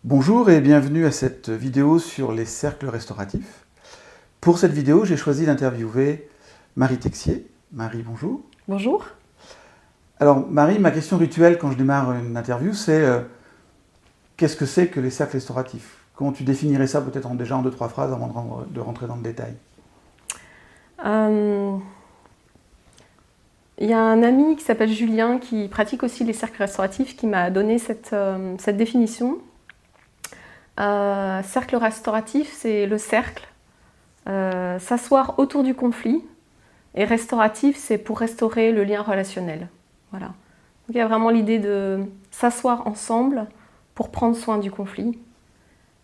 Bonjour et bienvenue à cette vidéo sur les cercles restauratifs. Pour cette vidéo, j'ai choisi d'interviewer Marie Texier. Marie, bonjour. Bonjour. Alors Marie, ma question rituelle quand je démarre une interview, c'est qu'est-ce que c'est que les cercles restauratifs? Comment tu définirais ça peut-être déjà en 2-3 phrases avant de rentrer dans le détail? Il y a un ami qui s'appelle Julien qui pratique aussi les cercles restauratifs qui m'a donné cette définition. Cercle restauratif, c'est le cercle, s'asseoir autour du conflit, et restauratif, c'est pour restaurer le lien relationnel. Voilà. Donc, il y a vraiment l'idée de s'asseoir ensemble pour prendre soin du conflit.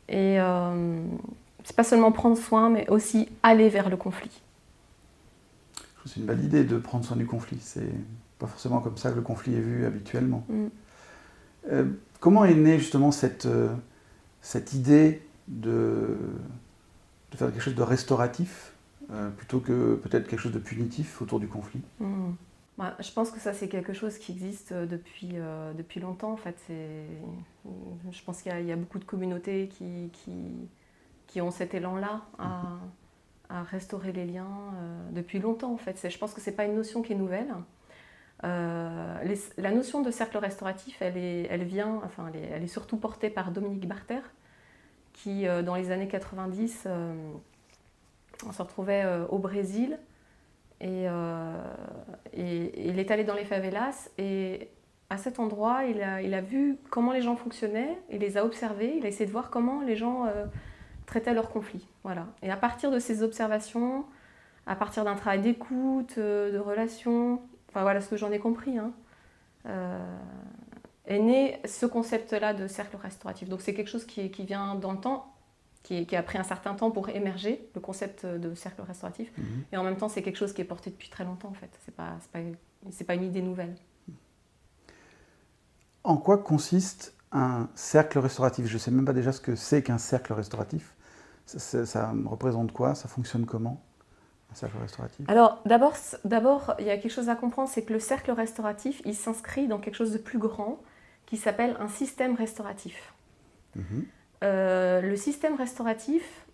Et c'est pas seulement prendre soin, mais aussi aller vers le conflit. C'est une belle idée de prendre soin du conflit. C'est pas forcément comme ça que le conflit est vu habituellement. Comment est née justement cette idée de faire quelque chose de restauratif plutôt que peut-être quelque chose de punitif autour du conflit? Je pense que ça, c'est quelque chose qui existe depuis longtemps. En fait. Je pense qu'il y a beaucoup de communautés qui ont cet élan-là à restaurer les liens depuis longtemps. En fait. Je pense que ce n'est pas une notion qui est nouvelle. La notion de cercle restauratif, elle est surtout portée par Dominique Barter, qui, dans les années 90, on se retrouvait au Brésil. Et il est allé dans les favelas et à cet endroit, il a vu comment les gens fonctionnaient, il les a observés, il a essayé de voir comment les gens traitaient leurs conflits. Voilà. Et à partir de ces observations, à partir d'un travail d'écoute, de relations, enfin voilà ce que j'en ai compris, est né ce concept-là de cercle restauratif. Donc c'est quelque chose qui vient dans le temps, qui a pris un certain temps pour émerger, le concept de cercle restauratif. Et en même temps, c'est quelque chose qui est porté depuis très longtemps, en fait. C'est pas une idée nouvelle. En quoi consiste un cercle restauratif? Je ne sais même pas déjà ce que c'est qu'un cercle restauratif. Ça représente quoi? Ça fonctionne comment, un cercle restauratif? Alors, d'abord, il y a quelque chose à comprendre, c'est que le cercle restauratif, il s'inscrit dans quelque chose de plus grand, qui s'appelle un système restauratif. Le système restauratif,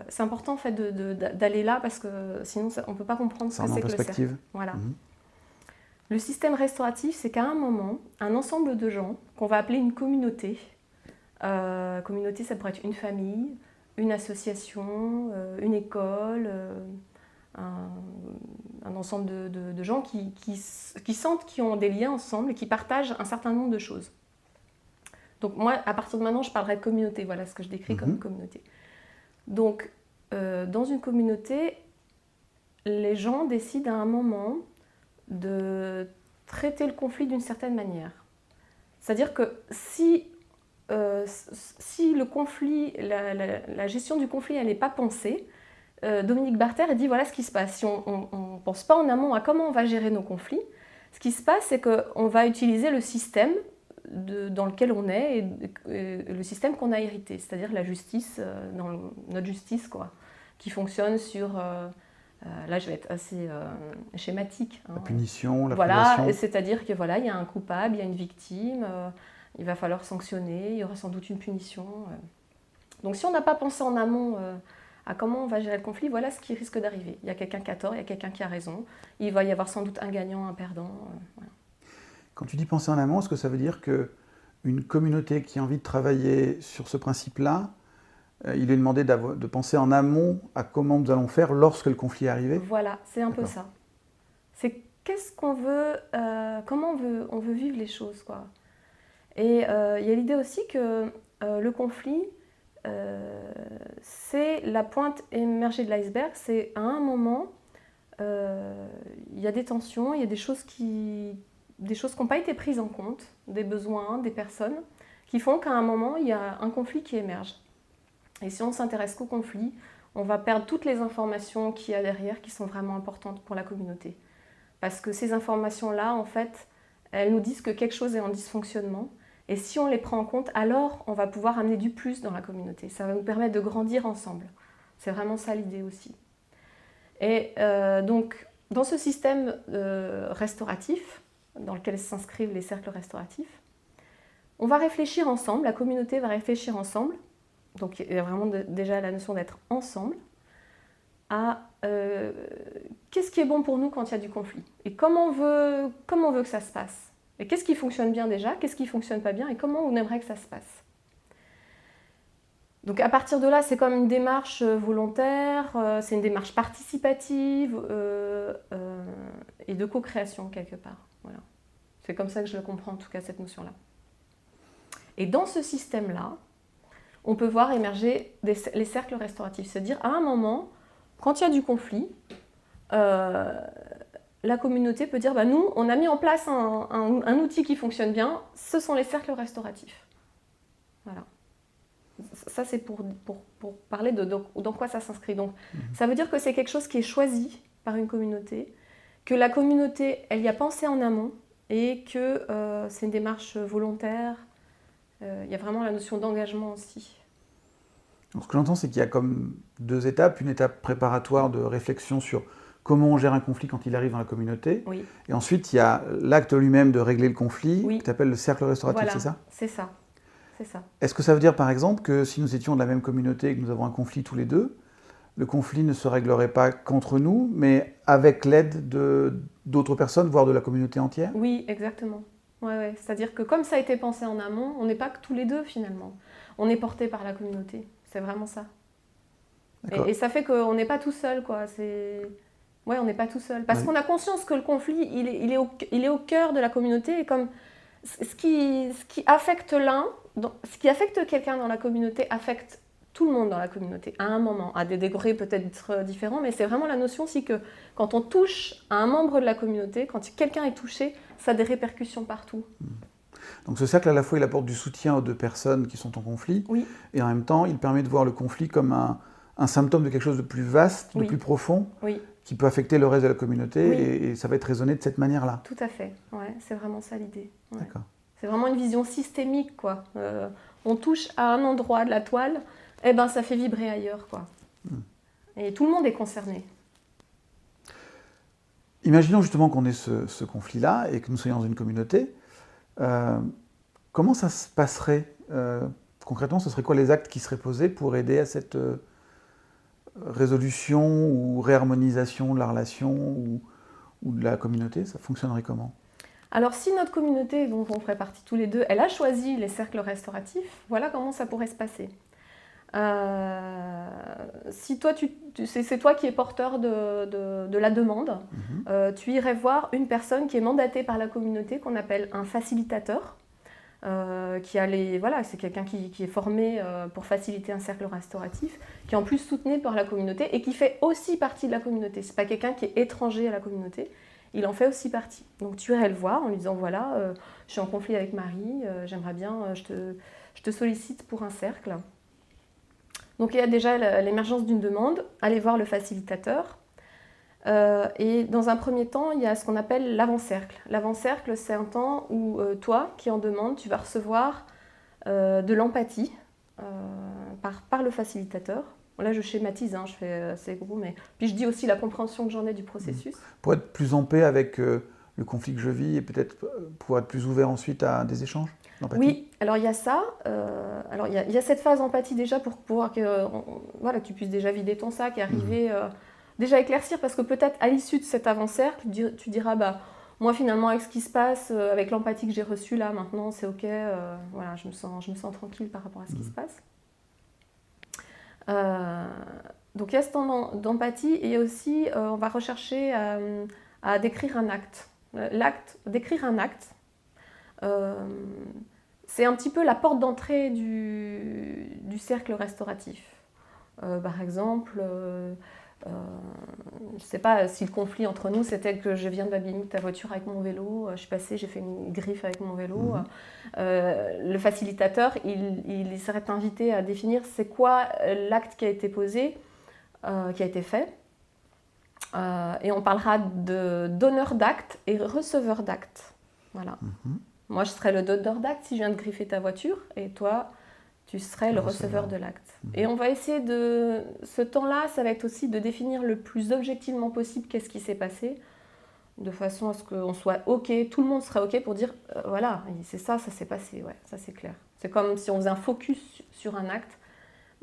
c'est important en fait d'aller là parce que sinon on ne peut pas comprendre ce que c'est que le cercle. Voilà. Le système restauratif, c'est qu'à un moment, un ensemble de gens qu'on va appeler une communauté, communauté ça pourrait être une famille, une association, une école, un ensemble de gens qui sentent qu'ils ont des liens ensemble et qui partagent un certain nombre de choses. Donc moi, à partir de maintenant, je parlerai de communauté. Voilà ce que je décris comme communauté. Donc, dans une communauté, les gens décident à un moment de traiter le conflit d'une certaine manière. C'est-à-dire que si le conflit, la gestion du conflit, elle n'est pas pensée, Dominique Barter dit voilà ce qui se passe. Si on ne pense pas en amont à comment on va gérer nos conflits, ce qui se passe, c'est qu'on va utiliser le système dans lequel on est et le système qu'on a hérité, c'est-à-dire la justice, notre justice, quoi, qui fonctionne sur... là, je vais être assez schématique. La punition, la voilà, privation. c'est-à-dire que voilà, il y a un coupable, il y a une victime, il va falloir sanctionner, il y aura sans doute une punition. Donc si on n'a pas pensé en amont à comment on va gérer le conflit, voilà ce qui risque d'arriver. Il y a quelqu'un qui a tort, il y a quelqu'un qui a raison. Il va y avoir sans doute un gagnant, un perdant. Voilà. Quand tu dis penser en amont, est-ce que ça veut dire qu'une communauté qui a envie de travailler sur ce principe-là, il est demandé de penser en amont à comment nous allons faire lorsque le conflit est arrivé? Voilà, c'est un peu ça. C'est qu'est-ce qu'on veut, comment on veut vivre les choses, quoi. Et il y a l'idée aussi que le conflit, c'est la pointe émergée de l'iceberg. C'est à un moment, il y a des tensions, il y a des choses qui n'ont pas été prises en compte, des besoins, des personnes, qui font qu'à un moment, il y a un conflit qui émerge. Et si on s'intéresse qu'au conflit, on va perdre toutes les informations qu'il y a derrière qui sont vraiment importantes pour la communauté. Parce que ces informations-là, en fait, elles nous disent que quelque chose est en dysfonctionnement. Et si on les prend en compte, alors on va pouvoir amener du plus dans la communauté. Ça va nous permettre de grandir ensemble. C'est vraiment ça l'idée aussi. Et donc, dans ce système restauratif, dans lequel s'inscrivent les cercles restauratifs, On va réfléchir ensemble, la communauté va réfléchir ensemble, donc il y a vraiment déjà la notion d'être ensemble, à qu'est-ce qui est bon pour nous quand il y a du conflit et comment on veut que ça se passe. Et qu'est-ce qui fonctionne bien déjà, qu'est-ce qui ne fonctionne pas bien et comment on aimerait que ça se passe. Donc à partir de là, c'est comme une démarche volontaire, c'est une démarche participative et de co-création quelque part. Voilà. C'est comme ça que je le comprends en tout cas cette notion-là. Et dans ce système-là, on peut voir émerger les cercles restauratifs. C'est-à-dire à un moment, quand il y a du conflit, la communauté peut dire nous, on a mis en place un outil qui fonctionne bien, ce sont les cercles restauratifs. Voilà. Ça, c'est pour parler de dans quoi ça s'inscrit. Donc, ça veut dire que c'est quelque chose qui est choisi par une communauté, que la communauté, elle y a pensé en amont et que c'est une démarche volontaire. Il y a vraiment la notion d'engagement aussi. Donc, ce que j'entends, c'est qu'il y a comme 2 étapes. Une étape préparatoire de réflexion sur comment on gère un conflit quand il arrive dans la communauté. Oui. Et ensuite, il y a l'acte lui-même de régler le conflit, oui. que tu appelles le cercle restauratif, voilà, c'est ça ? C'est ça. C'est ça. Est-ce que ça veut dire, par exemple, que si nous étions de la même communauté et que nous avons un conflit tous les deux, le conflit ne se réglerait pas qu'entre nous, mais avec l'aide d'autres personnes, voire de la communauté entière ? Oui, exactement. Ouais. C'est-à-dire que comme ça a été pensé en amont, on n'est pas que tous les deux finalement. On est porté par la communauté. C'est vraiment ça. Et ça fait qu'on n'est pas tout seul, quoi. Ouais, on n'est pas tout seul. Parce qu'on a conscience que le conflit, il est au cœur de la communauté. Et comme ce qui affecte ce qui affecte quelqu'un dans la communauté affecte tout le monde dans la communauté, à un moment, à des degrés peut-être différents, mais c'est vraiment la notion aussi que quand on touche à un membre de la communauté, quand quelqu'un est touché, ça a des répercussions partout. Donc ce cercle, à la fois, il apporte du soutien aux 2 personnes qui sont en conflit, oui. et en même temps, il permet de voir le conflit comme un symptôme de quelque chose de plus vaste, oui. de plus profond, oui. qui peut affecter le reste de la communauté, oui. et ça va être raisonné de cette manière-là. Tout à fait, ouais, c'est vraiment ça l'idée. Ouais. D'accord. C'est vraiment une vision systémique, quoi. On touche à un endroit de la toile, et ben ça fait vibrer ailleurs, quoi. Et tout le monde est concerné. Imaginons justement qu'on ait ce conflit-là et que nous soyons dans une communauté. Comment ça se passerait concrètement? Ce seraient quoi les actes qui seraient posés pour aider à cette résolution ou réharmonisation de la relation ou de la communauté? Ça fonctionnerait comment? Alors si notre communauté, dont on ferait partie tous les deux, elle a choisi les cercles restauratifs, voilà comment ça pourrait se passer. Si toi, c'est toi qui es porteur de la demande, tu irais voir une personne qui est mandatée par la communauté, qu'on appelle un facilitateur, c'est quelqu'un qui est formé pour faciliter un cercle restauratif, qui est en plus soutenu par la communauté et qui fait aussi partie de la communauté. C'est pas quelqu'un qui est étranger à la communauté, il en fait aussi partie. Donc tu irais le voir en lui disant voilà, je suis en conflit avec Marie, j'aimerais bien, je te sollicite pour un cercle. Donc il y a déjà l'émergence d'une demande, allez voir le facilitateur. Et dans un premier temps, il y a ce qu'on appelle l'avant-cercle. L'avant-cercle, c'est un temps où toi, qui en demande, tu vas recevoir de l'empathie par le facilitateur. Là, je schématise, je fais assez gros, mais puis je dis aussi la compréhension que j'en ai du processus. Pour être plus en paix avec le conflit que je vis et peut-être pouvoir être plus ouvert ensuite à des échanges, l'empathie. Oui, alors il y a ça. Alors il y a cette phase empathie déjà pour pouvoir que tu puisses déjà vider ton sac et arriver déjà éclaircir, parce que peut-être à l'issue de cet avant-cercle, tu diras moi finalement avec ce qui se passe, avec l'empathie que j'ai reçue là maintenant, c'est ok, je me sens tranquille par rapport à ce qui se passe. Donc il y a ce temps d'empathie et aussi on va rechercher à décrire un acte. Décrire un acte, c'est un petit peu la porte d'entrée du cercle restauratif. Par exemple, je ne sais pas si le conflit entre nous c'était que je viens d'abîmer ta voiture avec mon vélo, je suis passée, j'ai fait une griffe avec mon vélo. Le facilitateur, il serait invité à définir c'est quoi l'acte qui a été posé, qui a été fait. Et on parlera de donneur d'acte et receveur d'acte. Voilà. Moi, je serais le donneur d'acte si je viens de griffer ta voiture, et toi, tu serais le receveur de l'acte. Et on va essayer ce temps-là, ça va être aussi de définir le plus objectivement possible qu'est-ce qui s'est passé. de façon à ce qu'on soit OK, tout le monde serait OK pour dire voilà, c'est ça, ça s'est passé, ouais, ça c'est clair. C'est comme si on faisait un focus sur un acte,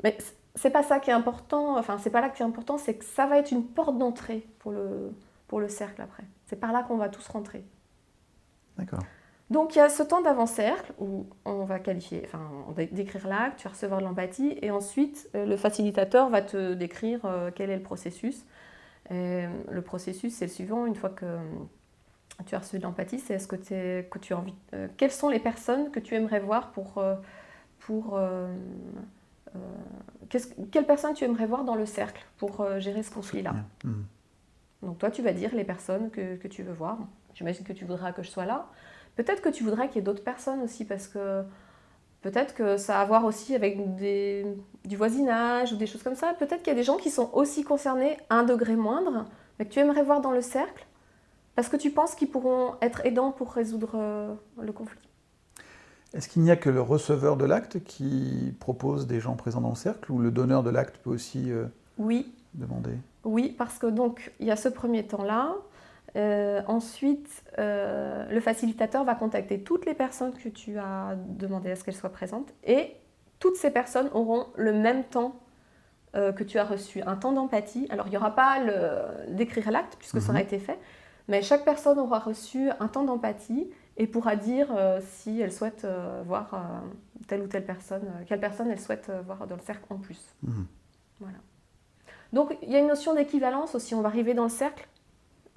mais c'est pas ça qui est important, enfin c'est pas là qui est important, c'est que ça va être une porte d'entrée pour le cercle après. C'est par là qu'on va tous rentrer. D'accord. Donc il y a ce temps d'avant-cercle où on va décrire l'acte, tu vas recevoir de l'empathie et ensuite le facilitateur va te décrire quel est le processus. Et le processus c'est le suivant, une fois que tu as reçu de l'empathie, c'est que tu as envie, quelles sont les personnes que tu aimerais voir quelles personnes tu aimerais voir dans le cercle pour gérer ce conflit-là. Donc toi tu vas dire les personnes que tu veux voir. J'imagine que tu voudras que je sois là. Peut-être que tu voudrais qu'il y ait d'autres personnes aussi, parce que peut-être que ça a à voir aussi avec du voisinage ou des choses comme ça. Peut-être qu'il y a des gens qui sont aussi concernés à un degré moindre, mais que tu aimerais voir dans le cercle, parce que tu penses qu'ils pourront être aidants pour résoudre le conflit. Est-ce qu'il n'y a que le receveur de l'acte qui propose des gens présents dans le cercle, ou le donneur de l'acte peut aussi demander ? Oui, parce que donc il y a ce premier temps-là. Ensuite, le facilitateur va contacter toutes les personnes que tu as demandé à ce qu'elles soient présentes, et toutes ces personnes auront le même temps que tu as reçu, un temps d'empathie. Alors il n'y aura pas d'écrire l'acte puisque ça aura été fait, mais chaque personne aura reçu un temps d'empathie et pourra dire si elle souhaite voir telle ou telle personne, quelle personne elle souhaite voir dans le cercle en plus. Voilà. Donc il y a une notion d'équivalence aussi, on va arriver dans le cercle.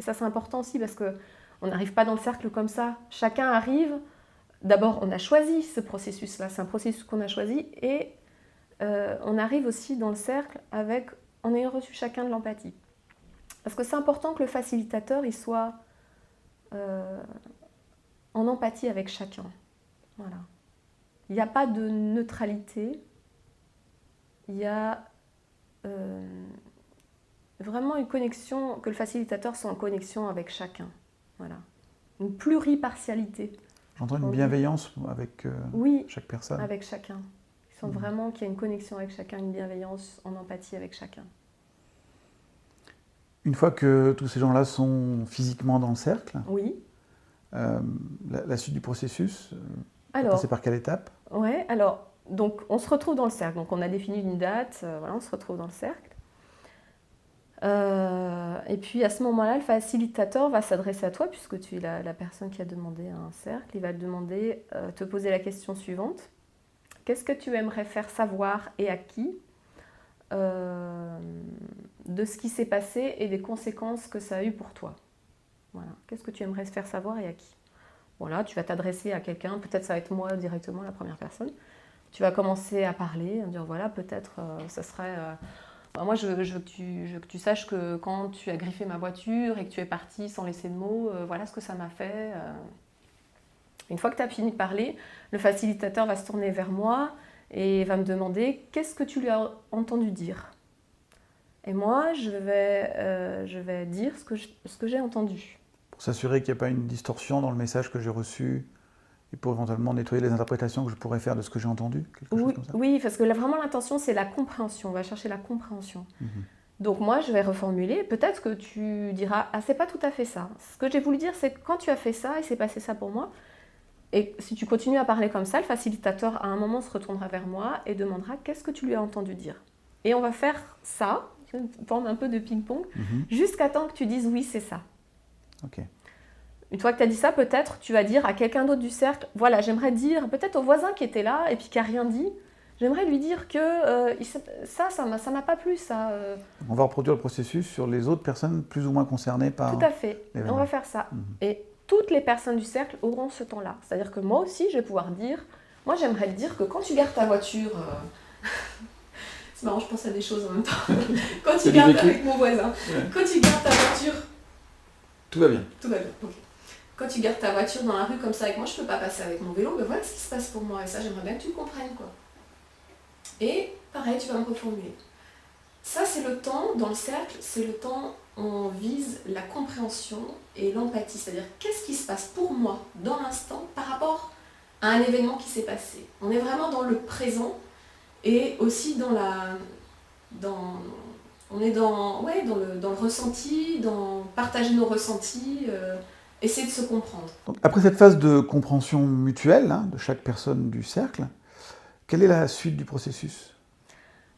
Et ça, c'est important aussi parce qu'on n'arrive pas dans le cercle comme ça. Chacun arrive. D'abord, on a choisi ce processus-là. C'est un processus qu'on a choisi. Et on arrive aussi dans le cercle en ayant reçu chacun de l'empathie. Parce que c'est important que le facilitateur il soit en empathie avec chacun. Voilà. Il n'y a pas de neutralité. Il y a vraiment une connexion, que le facilitateur soit en connexion avec chacun. Voilà. Une pluripartialité. J'entends une bienveillance avec chaque personne. Oui, avec chacun. Ils sentent vraiment qu'il y a une connexion avec chacun, une bienveillance en empathie avec chacun. Une fois que tous ces gens-là sont physiquement dans le cercle, la suite du processus, passer par quelle étape ? Oui, alors, donc on se retrouve dans le cercle. Donc on a défini une date, on se retrouve dans le cercle. Et puis à ce moment-là, le facilitateur va s'adresser à toi, puisque tu es la personne qui a demandé un cercle. Il va te poser la question suivante. Qu'est-ce que tu aimerais faire savoir et à qui de ce qui s'est passé et des conséquences que ça a eu pour toi ? Voilà. Qu'est-ce que tu aimerais faire savoir et à qui ? Voilà, tu vas t'adresser à quelqu'un, peut-être ça va être moi directement, la première personne. Tu vas commencer à parler, à dire voilà, peut-être ça serait... moi, je veux que tu saches que quand tu as griffé ma voiture et que tu es parti sans laisser de mots, voilà ce que ça m'a fait. Une fois que tu as fini de parler, le facilitateur va se tourner vers moi et va me demander qu'est-ce que tu lui as entendu dire. Et moi, je vais dire ce que j'ai entendu. Pour s'assurer qu'il n'y a pas une distorsion dans le message que j'ai reçu et pour éventuellement nettoyer les interprétations que je pourrais faire de ce que j'ai entendu, quelque chose comme ça. Oui, parce que là, vraiment l'intention, c'est la compréhension. On va chercher la compréhension. Donc moi, je vais reformuler. Peut-être que tu diras « Ah, c'est pas tout à fait ça. Ce que j'ai voulu dire, c'est que quand tu as fait ça, il s'est passé ça pour moi. » Et si tu continues à parler comme ça, le facilitateur, à un moment, se retournera vers moi et demandera « Qu'est-ce que tu lui as entendu dire ?» Et on va faire ça, une forme un peu de ping-pong, jusqu'à temps que tu dises « Oui, c'est ça. » Ok. Une fois que tu as dit ça, peut-être tu vas dire à quelqu'un d'autre du cercle, voilà, j'aimerais dire, peut-être au voisin qui était là et puis qui n'a rien dit, j'aimerais lui dire que ça m'a pas plu, ça. On va reproduire le processus sur les autres personnes plus ou moins concernées par... Tout à fait, on va faire ça. Et toutes les personnes du cercle auront ce temps-là. C'est-à-dire que moi aussi, je vais pouvoir dire, moi j'aimerais te dire que quand tu gardes ta voiture... C'est marrant, je pense à des choses en même temps. Quand tu gardes avec mon voisin, quand tu gardes ta voiture... Tout va bien. Tout va bien, ok. Quand tu gardes ta voiture dans la rue comme ça avec moi, je peux pas passer avec mon vélo, mais voilà ce qui se passe pour moi. Et ça, j'aimerais bien que tu le comprennes, quoi. Et pareil, tu vas me reformuler. Ça, c'est le temps, dans le cercle, c'est le temps où on vise la compréhension et l'empathie. C'est-à-dire, qu'est-ce qui se passe pour moi, dans l'instant, par rapport à un événement qui s'est passé. On est vraiment dans le présent et aussi dans le ressenti, partager nos ressentis, essayer de se comprendre. Donc, après cette phase de compréhension mutuelle de chaque personne du cercle, quelle est la suite du processus ?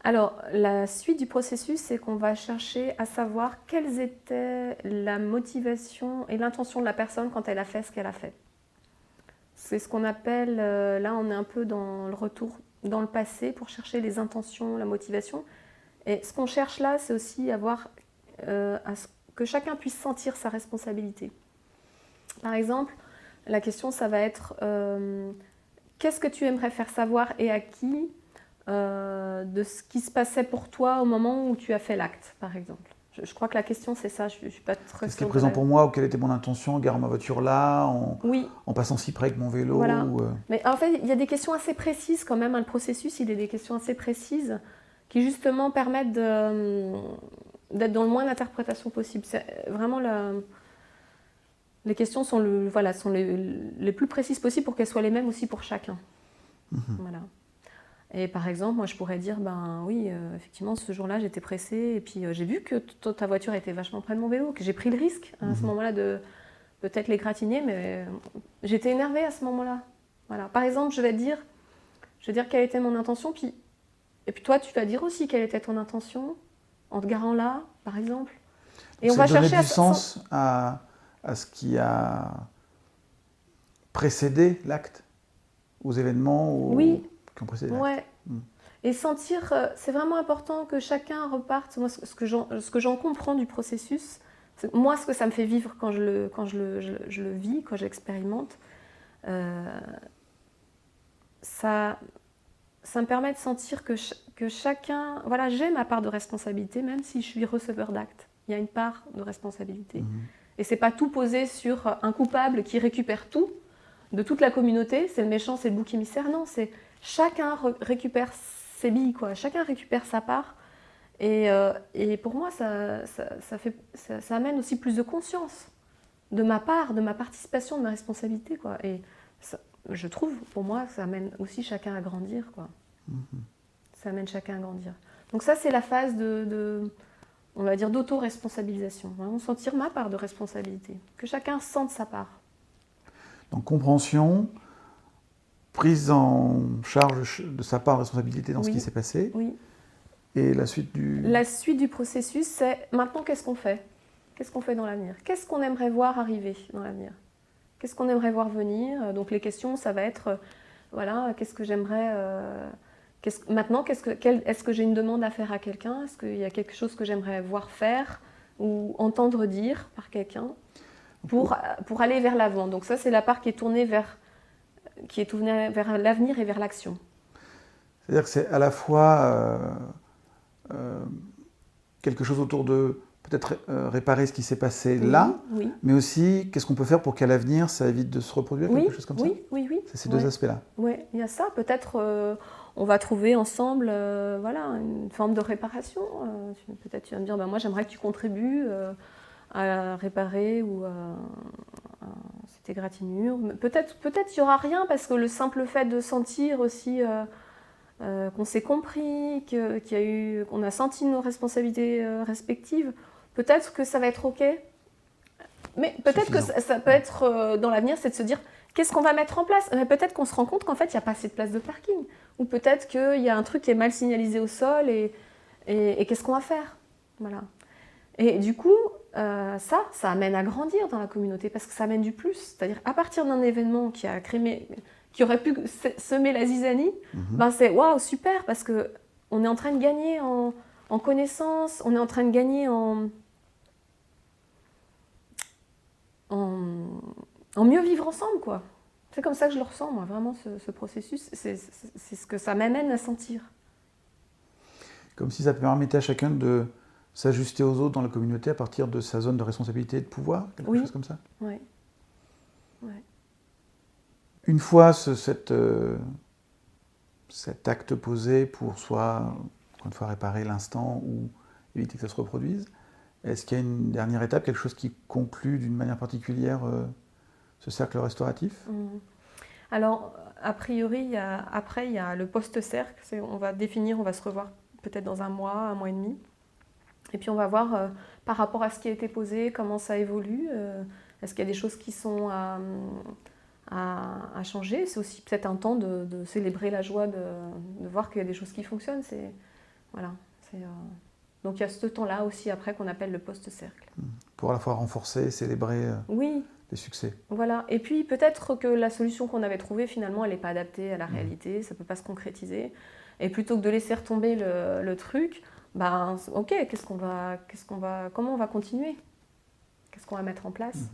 Alors, la suite du processus, c'est qu'on va chercher à savoir quelles étaient la motivation et l'intention de la personne quand elle a fait ce qu'elle a fait. C'est ce qu'on appelle, là on est un peu dans le retour dans le passé pour chercher les intentions, la motivation. Et ce qu'on cherche là, c'est aussi à ce que chacun puisse sentir sa responsabilité. Par exemple, la question, ça va être qu'est-ce que tu aimerais faire savoir et à qui de ce qui se passait pour toi au moment où tu as fait l'acte, par exemple. Je crois que la question, c'est ça. Je ne suis pas très sûre. Qu'est-ce qui est présent pour moi ou quelle était mon intention en garant ma voiture là, en passant si près avec mon vélo voilà. Mais en fait, il y a des questions assez précises quand même. Le processus, il y a des questions assez précises qui justement permettent d'être dans le moins d'interprétation possible. C'est vraiment les questions sont, sont les plus précises possibles pour qu'elles soient les mêmes aussi pour chacun. Voilà. Et par exemple, moi je pourrais dire, ben oui, effectivement, ce jour-là, j'étais pressée et puis j'ai vu que ta voiture était vachement près de mon vélo, que j'ai pris le risque à ce moment-là de peut-être l'égratigner, mais j'étais énervée à ce moment-là. Voilà. Par exemple, je vais dire quelle était mon intention, et puis toi, tu vas dire aussi quelle était ton intention en te garant là, par exemple. Et donc, on va chercher du sens à ce qui a précédé l'acte, aux événements oui. qui ont précédé l'acte. Et sentir, c'est vraiment important que chacun reparte. Moi, ce que j'en comprends du processus, moi, ce que ça me fait vivre quand je le vis, quand je l'expérimente, ça me permet de sentir que chacun... Voilà, j'ai ma part de responsabilité, même si je suis receveur d'actes. Il y a une part de responsabilité. Et c'est pas tout posé sur un coupable qui récupère tout, de toute la communauté, c'est le méchant, c'est le bouc émissaire. Non, c'est chacun récupère ses billes, quoi. Chacun récupère sa part. Et pour moi, ça amène aussi plus de conscience de ma part, de ma participation, de ma responsabilité, quoi. Et je trouve, pour moi, ça amène aussi chacun à grandir, quoi. Ça amène chacun à grandir. Donc ça, c'est la phase on va dire, d'auto-responsabilisation. Vraiment sentir ma part de responsabilité. Que chacun sente sa part. Donc compréhension, prise en charge de sa part de responsabilité dans ce qui s'est passé. Oui. Et la suite du... La suite du processus, c'est maintenant qu'est-ce qu'on fait ? Qu'est-ce qu'on fait dans l'avenir ? Qu'est-ce qu'on aimerait voir arriver dans l'avenir ? Qu'est-ce qu'on aimerait voir venir ? Donc les questions, ça va être, voilà, qu'est-ce que j'aimerais... maintenant, est-ce que j'ai une demande à faire à quelqu'un ? Est-ce qu'il y a quelque chose que j'aimerais voir faire ou entendre dire par quelqu'un pour aller vers l'avant ? Donc ça, c'est la part qui est tournée vers l'avenir et vers l'action. C'est-à-dire que c'est à la fois quelque chose autour de peut-être réparer ce qui s'est passé là, mais aussi qu'est-ce qu'on peut faire pour qu'à l'avenir, ça évite de se reproduire, quelque chose comme ça ? Oui. C'est ces deux aspects-là. Oui, il y a ça. Peut-être on va trouver ensemble une forme de réparation. Peut-être tu vas me dire, moi j'aimerais que tu contribues à réparer ou cette égratignure. Peut-être il n'y aura rien parce que le simple fait de sentir aussi qu'on s'est compris, qu'on a senti nos responsabilités respectives, peut-être que ça va être OK. Mais peut-être que ça peut être dans l'avenir, c'est de se dire qu'est-ce qu'on va mettre en place ? Peut-être qu'on se rend compte qu'en fait, il n'y a pas assez de place de parking. Ou peut-être qu'il y a un truc qui est mal signalisé au sol et qu'est-ce qu'on va faire ? Voilà. Et du coup, ça amène à grandir dans la communauté parce que ça amène du plus. C'est-à-dire, à partir d'un événement qui aurait pu semer la zizanie, c'est waouh, super, parce qu'on est en train de gagner en connaissances, on est en train de gagner en mieux vivre ensemble, quoi. C'est comme ça que je le ressens, moi, vraiment, ce processus. C'est ce que ça m'amène à sentir. Comme si ça permettait à chacun de s'ajuster aux autres dans la communauté à partir de sa zone de responsabilité et de pouvoir, quelque chose comme ça ? Oui. Une fois cet acte posé pour soit, encore une fois, réparer l'instant ou éviter que ça se reproduise, est-ce qu'il y a une dernière étape, quelque chose qui conclut d'une manière particulière ce cercle restauratif ? Alors, a priori, il y a le post-cercle. On va se revoir peut-être dans un mois et demi. Et puis on va voir par rapport à ce qui a été posé, comment ça évolue. Est-ce qu'il y a des choses qui sont à changer? C'est aussi peut-être un temps de célébrer la joie de voir qu'il y a des choses qui fonctionnent. Voilà, donc il y a ce temps-là aussi après qu'on appelle le post-cercle. Pour à la fois renforcer, célébrer oui. les succès. Voilà, et puis peut-être que la solution qu'on avait trouvée finalement elle n'est pas adaptée à la réalité, ça ne peut pas se concrétiser. Et plutôt que de laisser retomber le truc, ben ok, comment on va continuer? Qu'est-ce qu'on va mettre en place?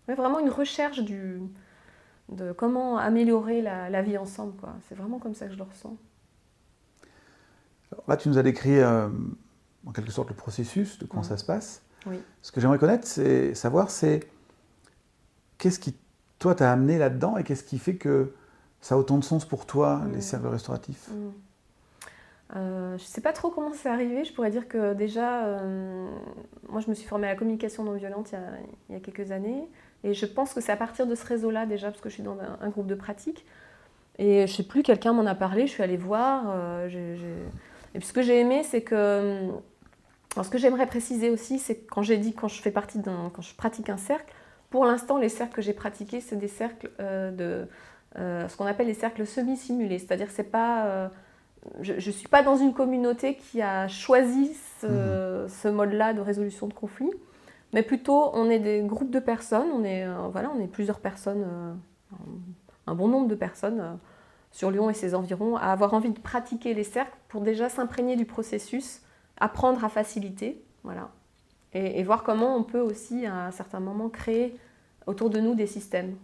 Mais vraiment une recherche de comment améliorer la vie ensemble, quoi. C'est vraiment comme ça que je le ressens. Alors là, tu nous as décrit en quelque sorte le processus de comment ça se passe. Oui. Ce que j'aimerais connaître, c'est savoir, qu'est-ce qui, toi, t'a amené là-dedans et qu'est-ce qui fait que ça a autant de sens pour toi, les cercles restauratifs? Je ne sais pas trop comment c'est arrivé. Je pourrais dire que déjà, moi, je me suis formée à la communication non violente il y a quelques années. Et je pense que c'est à partir de ce réseau-là déjà, parce que je suis dans un groupe de pratique. Et je ne sais plus, quelqu'un m'en a parlé, je suis allée voir. Et puis ce que j'ai aimé, c'est que... Alors ce que j'aimerais préciser aussi, c'est que quand je pratique un cercle, pour l'instant, les cercles que j'ai pratiqués, c'est des cercles ce qu'on appelle les cercles semi-simulés. C'est-à-dire que c'est pas... je ne suis pas dans une communauté qui a choisi ce mode-là de résolution de conflits, mais plutôt on est des groupes de personnes, on est plusieurs personnes, un bon nombre de personnes sur Lyon et ses environs, à avoir envie de pratiquer les cercles pour déjà s'imprégner du processus, apprendre à faciliter, voilà, et voir comment on peut aussi à un certain moment créer autour de nous des systèmes,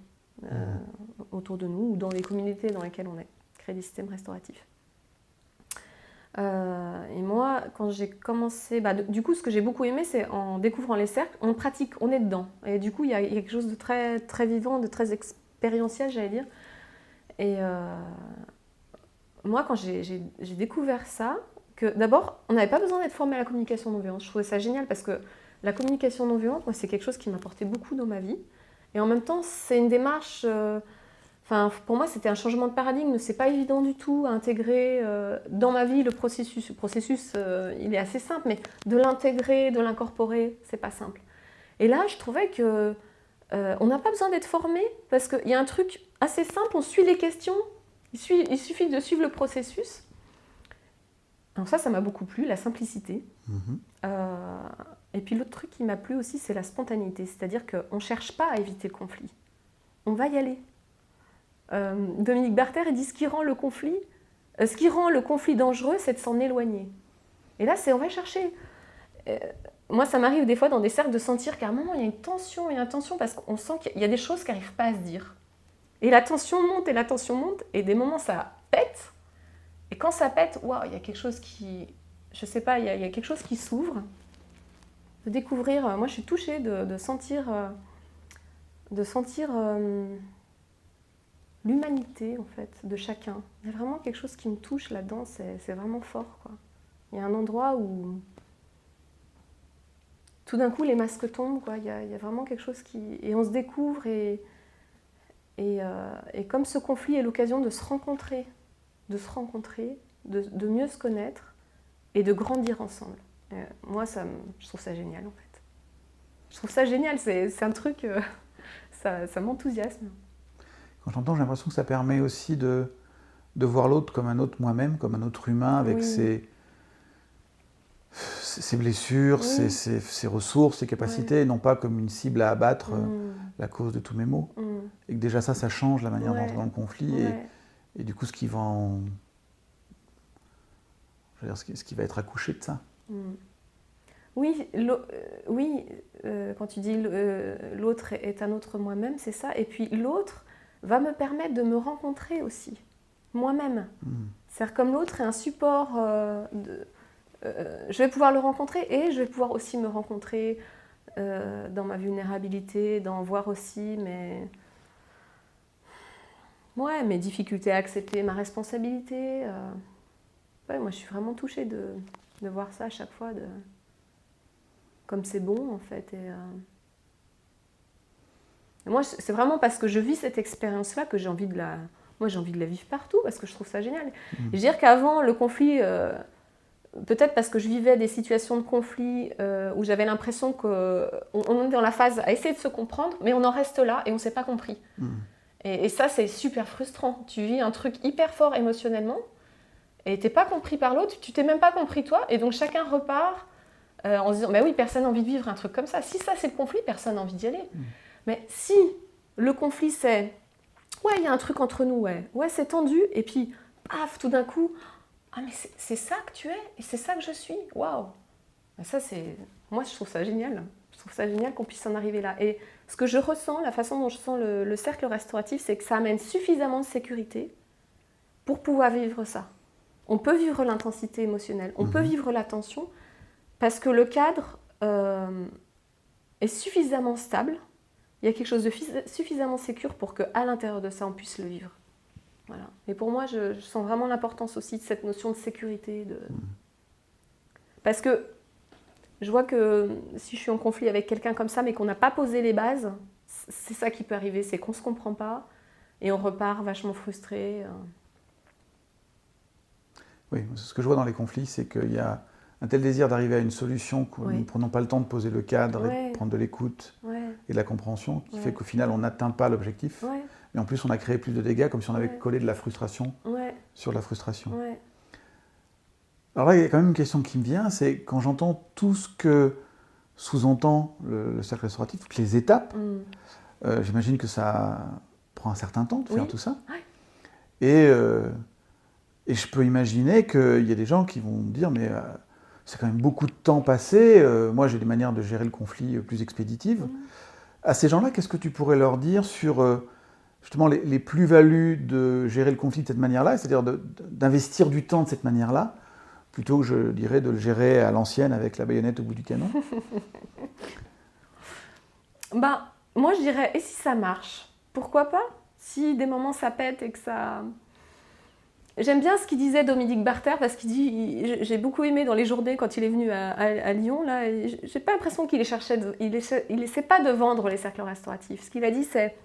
autour de nous ou dans les communautés dans lesquelles on est, créer des systèmes restauratifs. Et moi, quand j'ai commencé, du coup, ce que j'ai beaucoup aimé, c'est en découvrant les cercles, on pratique, on est dedans. Et du coup, il y a quelque chose de très, très vivant, de très expérientiel, j'allais dire. Et moi, quand j'ai découvert ça, que d'abord, on n'avait pas besoin d'être formé à la communication non violente. Je trouvais ça génial parce que la communication non violente, moi, c'est quelque chose qui m'apportait beaucoup dans ma vie. Et en même temps, c'est une démarche... pour moi, c'était un changement de paradigme. C'est pas évident du tout à intégrer dans ma vie le processus. Le processus, il est assez simple, mais de l'intégrer, de l'incorporer, c'est pas simple. Et là, je trouvais que on n'a pas besoin d'être formé parce qu'il y a un truc assez simple. On suit les questions. Il suffit de suivre le processus. Alors ça m'a beaucoup plu, la simplicité. Et puis l'autre truc qui m'a plu aussi, c'est la spontanéité. C'est-à-dire qu'on ne cherche pas à éviter le conflit. On va y aller. Dominique Barter dit ce qui rend le conflit dangereux, c'est de s'en éloigner. Et là, on va chercher. Moi, ça m'arrive des fois dans des cercles de sentir qu'à un moment, il y a une tension parce qu'on sent qu'il y a des choses qui n'arrivent pas à se dire. Et la tension monte, et des moments, ça pète. Et quand ça pète, waouh, il y a quelque chose qui... Je sais pas, il y a quelque chose qui s'ouvre. De découvrir... Moi, je suis touchée de sentir... l'humanité, en fait, de chacun. Il y a vraiment quelque chose qui me touche là-dedans, c'est vraiment fort, quoi. Il y a un endroit où, tout d'un coup, les masques tombent, quoi. Il y a vraiment quelque chose qui... Et on se découvre, et comme ce conflit est l'occasion de se rencontrer, de mieux se connaître, et de grandir ensemble. Moi, je trouve ça génial, en fait. Je trouve ça génial, c'est un truc... ça m'enthousiasme. Quand j'entends, j'ai l'impression que ça permet aussi de voir l'autre comme un autre moi-même, comme un autre humain, avec ses blessures, ses ressources, ses capacités, et non pas comme une cible à abattre la cause de tous mes maux. Et que déjà ça change la manière d'entrer dans le conflit, et du coup ce qui va ce qui va être accouché de ça. Oui, quand tu dis l'autre est un autre moi-même, c'est ça. Et puis l'autre va me permettre de me rencontrer aussi, moi-même. C'est-à-dire comme l'autre est un support, je vais pouvoir le rencontrer et je vais pouvoir aussi me rencontrer dans ma vulnérabilité, dans voir aussi mes difficultés à accepter ma responsabilité. Moi, je suis vraiment touchée de voir ça à chaque fois, comme c'est bon, en fait. Et moi, c'est vraiment parce que je vis cette expérience-là que j'ai envie de la vivre partout, parce que je trouve ça génial. Et je veux dire qu'avant, le conflit, peut-être parce que je vivais des situations de conflit où j'avais l'impression qu'on est dans la phase à essayer de se comprendre, mais on en reste là et on ne s'est pas compris. Et ça, c'est super frustrant. Tu vis un truc hyper fort émotionnellement et tu n'es pas compris par l'autre, tu t'es même pas compris toi, et donc chacun repart en se disant, bah oui, personne n'a envie de vivre un truc comme ça. Si ça, c'est le conflit, personne n'a envie d'y aller. Mais si le conflit, c'est, ouais, il y a un truc entre nous, ouais, c'est tendu, et puis, paf, tout d'un coup, ah, mais c'est ça que tu es, et c'est ça que je suis, waouh. Ça, c'est... Moi, je trouve ça génial. Je trouve ça génial qu'on puisse en arriver là. Et ce que je ressens, la façon dont je sens le cercle restauratif, c'est que ça amène suffisamment de sécurité pour pouvoir vivre ça. On peut vivre l'intensité émotionnelle, on peut vivre la tension, parce que le cadre est suffisamment stable, il y a quelque chose de suffisamment sécure pour qu'à l'intérieur de ça, on puisse le vivre. Voilà. Et pour moi, je sens vraiment l'importance aussi de cette notion de sécurité. Parce que je vois que si je suis en conflit avec quelqu'un comme ça, mais qu'on n'a pas posé les bases, c'est ça qui peut arriver, c'est qu'on ne se comprend pas et on repart vachement frustré. Oui, ce que je vois dans les conflits, c'est qu'il y a un tel désir d'arriver à une solution que nous ne prenons pas le temps de poser le cadre et de prendre de l'écoute et de la compréhension, qui fait qu'au final, on n'atteint pas l'objectif. Mais en plus, on a créé plus de dégâts, comme si on avait collé de la frustration sur la frustration. Alors là, il y a quand même une question qui me vient, c'est quand j'entends tout ce que sous-entend le cercle restauratif, toutes les étapes, j'imagine que ça prend un certain temps de faire tout ça. Et je peux imaginer qu'il y a des gens qui vont me dire, mais c'est quand même beaucoup de temps passé, moi j'ai des manières de gérer le conflit plus expéditives. À ces gens-là, qu'est-ce que tu pourrais leur dire sur justement les plus-values de gérer le conflit de cette manière-là, c'est-à-dire d'investir du temps de cette manière-là, plutôt que, je dirais, de le gérer à l'ancienne avec la baïonnette au bout du canon? Moi je dirais, et si ça marche? Pourquoi pas? Si des moments ça pète et que ça... J'aime bien ce qu'il disait Dominique Barter, parce qu'il dit, j'ai beaucoup aimé dans les journées quand il est venu à Lyon, là, j'ai pas l'impression qu'il essaie pas de vendre les cercles restauratifs. Ce qu'il a dit, c'est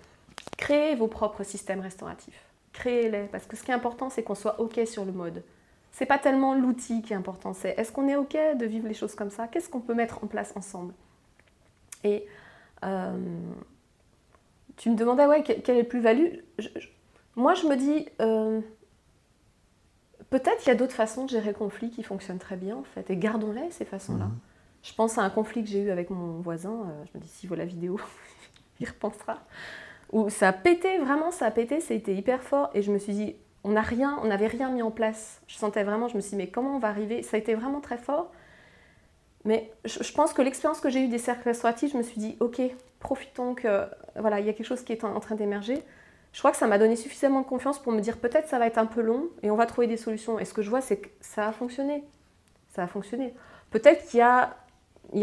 créez vos propres systèmes restauratifs, créez-les, parce que ce qui est important, c'est qu'on soit OK sur le mode. C'est pas tellement l'outil qui est important, c'est est-ce qu'on est OK de vivre les choses comme ça? Qu'est-ce qu'on peut mettre en place ensemble? Et tu me demandais, quelle est la plus-value? Moi, je me dis... peut-être qu'il y a d'autres façons de gérer le conflit qui fonctionnent très bien, en fait, et gardons-les, ces façons-là. Je pense à un conflit que j'ai eu avec mon voisin, je me dis, s'il voit la vidéo, il repensera, où ça a pété, vraiment, ça a pété, c'était hyper fort, et je me suis dit, on n'avait rien mis en place. Je sentais vraiment, je me suis dit, mais comment on va arriver? Ça a été vraiment très fort, mais je pense que l'expérience que j'ai eue des cercles restauratifs, je me suis dit, ok, profitons que, voilà, il y a quelque chose qui est en train d'émerger. Je crois que ça m'a donné suffisamment de confiance pour me dire peut-être ça va être un peu long et on va trouver des solutions. Et ce que je vois, c'est que ça a fonctionné. Ça a fonctionné. Peut-être qu'il y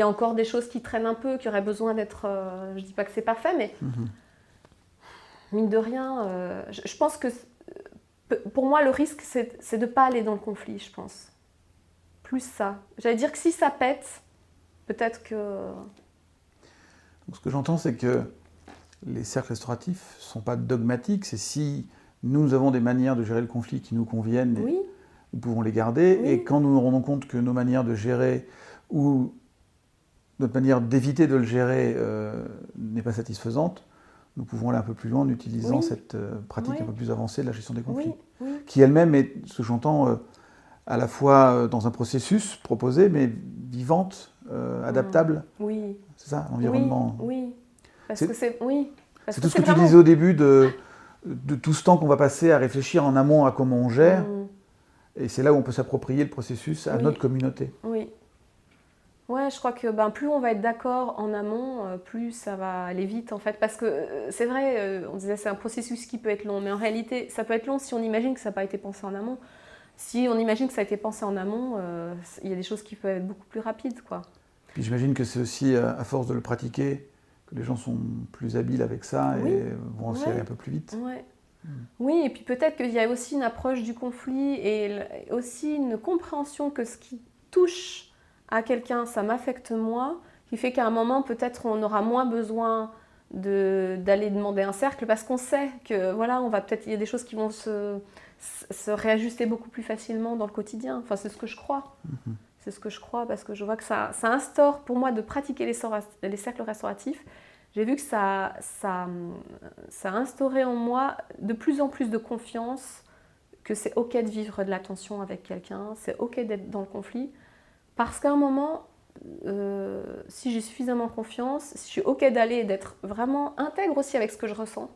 a encore des choses qui traînent un peu, qui auraient besoin d'être... je ne dis pas que c'est parfait, mais mine de rien, je pense que pour moi, le risque, c'est de ne pas aller dans le conflit, je pense. Plus ça. J'allais dire que si ça pète, peut-être que... Donc, ce que j'entends, c'est que les cercles restauratifs ne sont pas dogmatiques, c'est si nous avons des manières de gérer le conflit qui nous conviennent, nous pouvons les garder, et quand nous nous rendons compte que nos manières de gérer ou notre manière d'éviter de le gérer n'est pas satisfaisante, nous pouvons aller un peu plus loin en utilisant cette pratique un peu plus avancée de la gestion des conflits, qui elle-même est, ce que j'entends, à la fois dans un processus proposé, mais vivante, adaptable. C'est ça, l'environnement. Parce que c'est tout ce que tu disais au début de tout ce temps qu'on va passer à réfléchir en amont à comment on gère. Et c'est là où on peut s'approprier le processus à notre communauté. Ouais, je crois que plus on va être d'accord en amont, plus ça va aller vite en fait. Parce que c'est vrai, on disait c'est un processus qui peut être long, mais en réalité ça peut être long si on imagine que ça n'a pas été pensé en amont. Si on imagine que ça a été pensé en amont, il y a des choses qui peuvent être beaucoup plus rapides, quoi. Puis j'imagine que c'est aussi à force de le pratiquer que les gens sont plus habiles avec ça et vont aussi aller un peu plus vite. Oui, et puis peut-être qu'il y a aussi une approche du conflit et aussi une compréhension que ce qui touche à quelqu'un, ça m'affecte moi, qui fait qu'à un moment, peut-être on aura moins besoin d'aller demander un cercle parce qu'on sait que voilà, il y a des choses qui vont se réajuster beaucoup plus facilement dans le quotidien. Enfin, c'est ce que je crois. C'est ce que je crois parce que je vois que ça instaure, pour moi, de pratiquer les cercles restauratifs. J'ai vu que ça a instauré en moi de plus en plus de confiance, que c'est OK de vivre de la tension avec quelqu'un, c'est OK d'être dans le conflit. Parce qu'à un moment, si j'ai suffisamment confiance, si je suis OK d'aller et d'être vraiment intègre aussi avec ce que je ressens,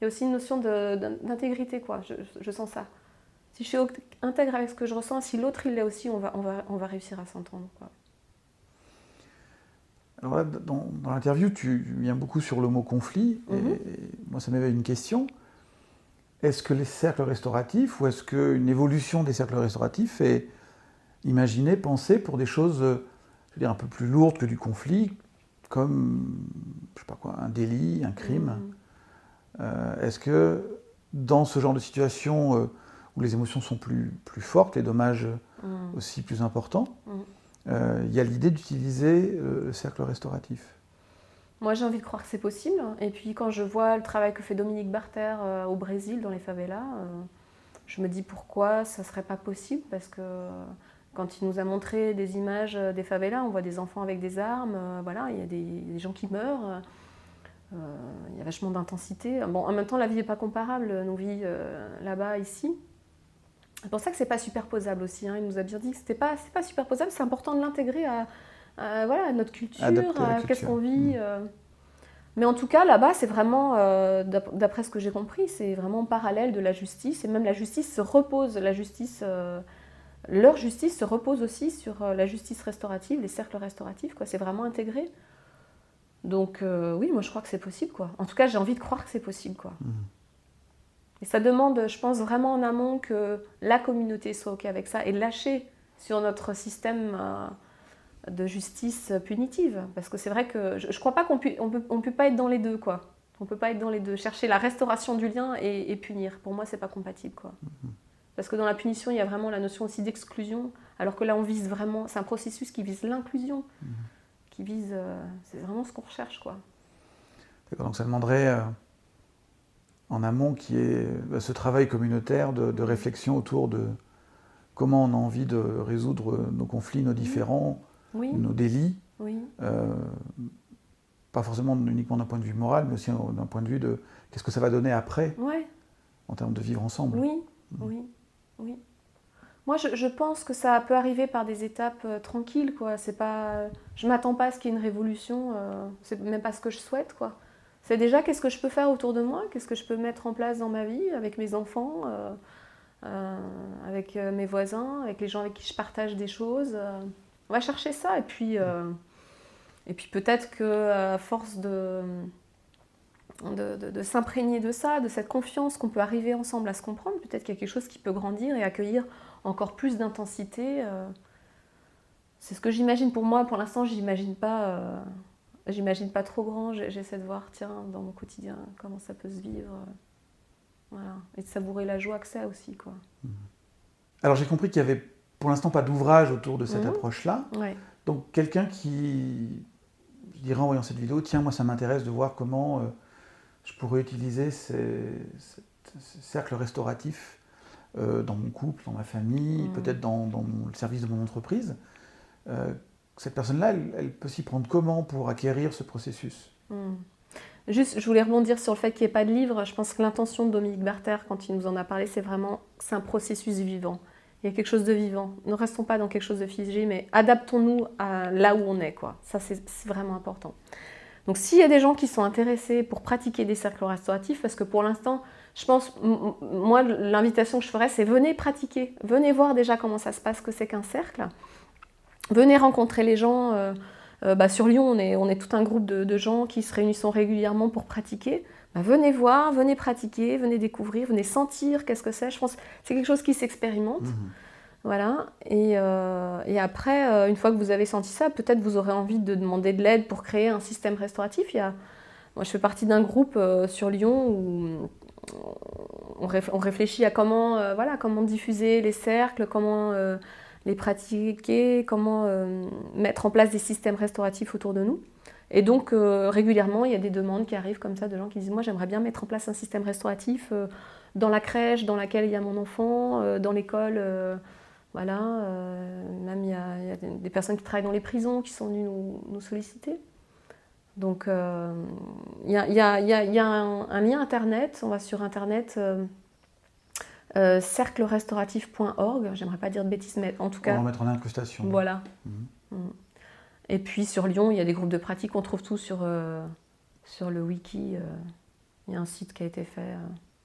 il y a aussi une notion d'intégrité, quoi. Je sens ça. Si je suis intègre avec ce que je ressens, si l'autre il l'est aussi, on va réussir à s'entendre, quoi. Alors là, dans l'interview, tu viens beaucoup sur le mot conflit, et moi ça m'éveille une question. Est-ce que les cercles restauratifs, ou est-ce qu'une évolution des cercles restauratifs est imaginée, pensée pour des choses, je veux dire, un peu plus lourdes que du conflit, comme, je sais pas quoi, un délit, un crime? Est-ce que dans ce genre de situation où les émotions sont plus fortes, les dommages aussi plus importants, il y a l'idée d'utiliser le cercle restauratif? Moi, j'ai envie de croire que c'est possible. Et puis, quand je vois le travail que fait Dominique Barter au Brésil, dans les favelas, je me dis pourquoi ça ne serait pas possible. Parce que quand il nous a montré des images des favelas, on voit des enfants avec des armes, voilà, il y a des gens qui meurent, il y a vachement d'intensité. Bon, en même temps, la vie n'est pas comparable, nos vies là-bas, ici. C'est pour ça que c'est pas superposable aussi. Hein. Il nous a bien dit que c'est pas superposable, c'est important de l'intégrer à voilà, notre culture, à qu'est-ce qu'on vit. Mais en tout cas, là-bas, c'est vraiment, d'après ce que j'ai compris, c'est vraiment parallèle de la justice. Et même la justice se repose, leur justice se repose aussi sur la justice restaurative, les cercles restauratifs, quoi. C'est vraiment intégré. Donc oui, moi je crois que c'est possible, quoi. En tout cas, j'ai envie de croire que c'est possible, quoi. Et ça demande, je pense, vraiment en amont que la communauté soit OK avec ça et lâcher sur notre système de justice punitive. Parce que c'est vrai que je ne crois pas qu'on peut pas être dans les deux, quoi. On ne peut pas être dans les deux. Chercher la restauration du lien et punir. Pour moi, ce n'est pas compatible, quoi. Parce que dans la punition, il y a vraiment la notion aussi d'exclusion. Alors que là, on vise vraiment... C'est un processus qui vise l'inclusion. Qui vise... c'est vraiment ce qu'on recherche, quoi. D'accord, donc ça demanderait... en amont, qui est ce travail communautaire de réflexion autour de comment on a envie de résoudre nos conflits, nos différends, nos délits. Pas forcément uniquement d'un point de vue moral, mais aussi d'un point de vue de qu'est-ce que ça va donner après, en termes de vivre ensemble. Oui. Moi, je pense que ça peut arriver par des étapes tranquilles, quoi. C'est pas, je ne m'attends pas à ce qu'il y ait une révolution, c'est même pas ce que je souhaite, quoi. C'est déjà qu'est-ce que je peux faire autour de moi, qu'est-ce que je peux mettre en place dans ma vie, avec mes enfants, avec mes voisins, avec les gens avec qui je partage des choses. On va chercher ça et puis peut-être qu'à force de s'imprégner de ça, de cette confiance qu'on peut arriver ensemble à se comprendre, peut-être qu'il y a quelque chose qui peut grandir et accueillir encore plus d'intensité. C'est ce que j'imagine pour moi. Pour l'instant, j'imagine pas trop grand. J'essaie de voir, tiens, dans mon quotidien, comment ça peut se vivre. Voilà. Et de savourer la joie que c'est aussi, quoi. Alors j'ai compris qu'il n'y avait pour l'instant pas d'ouvrage autour de cette approche-là. Ouais. Donc quelqu'un qui, je dirais en voyant cette vidéo, tiens, moi ça m'intéresse de voir comment je pourrais utiliser ces cercles restauratifs dans mon couple, dans ma famille, peut-être dans le service de mon entreprise. Cette personne-là, elle peut s'y prendre comment pour acquérir ce processus? Juste, je voulais rebondir sur le fait qu'il n'y ait pas de livre. Je pense que l'intention de Dominique Barter, quand il nous en a parlé, c'est un processus vivant. Il y a quelque chose de vivant. Ne restons pas dans quelque chose de figé, mais adaptons-nous à là où on est, quoi. Ça, c'est vraiment important. Donc, s'il y a des gens qui sont intéressés pour pratiquer des cercles restauratifs, parce que pour l'instant, je pense, moi, l'invitation que je ferais, c'est venez pratiquer. Venez voir déjà comment ça se passe, que c'est qu'un cercle. Venez rencontrer les gens. Sur Lyon, on est tout un groupe de gens qui se réunissent régulièrement pour pratiquer. Venez voir, venez pratiquer, venez découvrir, venez sentir qu'est-ce que c'est. Je pense que c'est quelque chose qui s'expérimente. Voilà. Et après, une fois que vous avez senti ça, peut-être vous aurez envie de demander de l'aide pour créer un système restauratif. Moi, je fais partie d'un groupe sur Lyon où on réfléchit à comment diffuser les cercles, comment les pratiquer, comment mettre en place des systèmes restauratifs autour de nous. Et donc, régulièrement, il y a des demandes qui arrivent comme ça de gens qui disent « Moi, j'aimerais bien mettre en place un système restauratif. dans la crèche dans laquelle il y a mon enfant, dans l'école, voilà. Même il y a des personnes qui travaillent dans les prisons qui sont venues nous solliciter. Donc il y a un lien internet, on va sur internet, cerclerestauratif.org, j'aimerais pas dire de bêtises, mais en tout cas... On va mettre en incrustation. Voilà. Et puis sur Lyon, il y a des groupes de pratique, on trouve tout sur le wiki, il y a un site qui a été fait,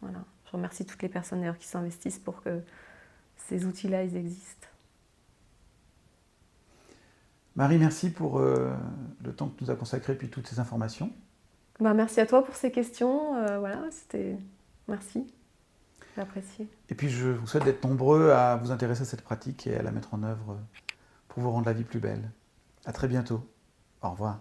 voilà. Je remercie toutes les personnes d'ailleurs qui s'investissent pour que ces outils-là, ils existent. Marie, merci pour le temps que tu nous as consacré et puis toutes ces informations. Merci à toi pour ces questions, voilà, c'était... Merci. J'ai apprécié. Et puis je vous souhaite d'être nombreux à vous intéresser à cette pratique et à la mettre en œuvre pour vous rendre la vie plus belle. À très bientôt. Au revoir.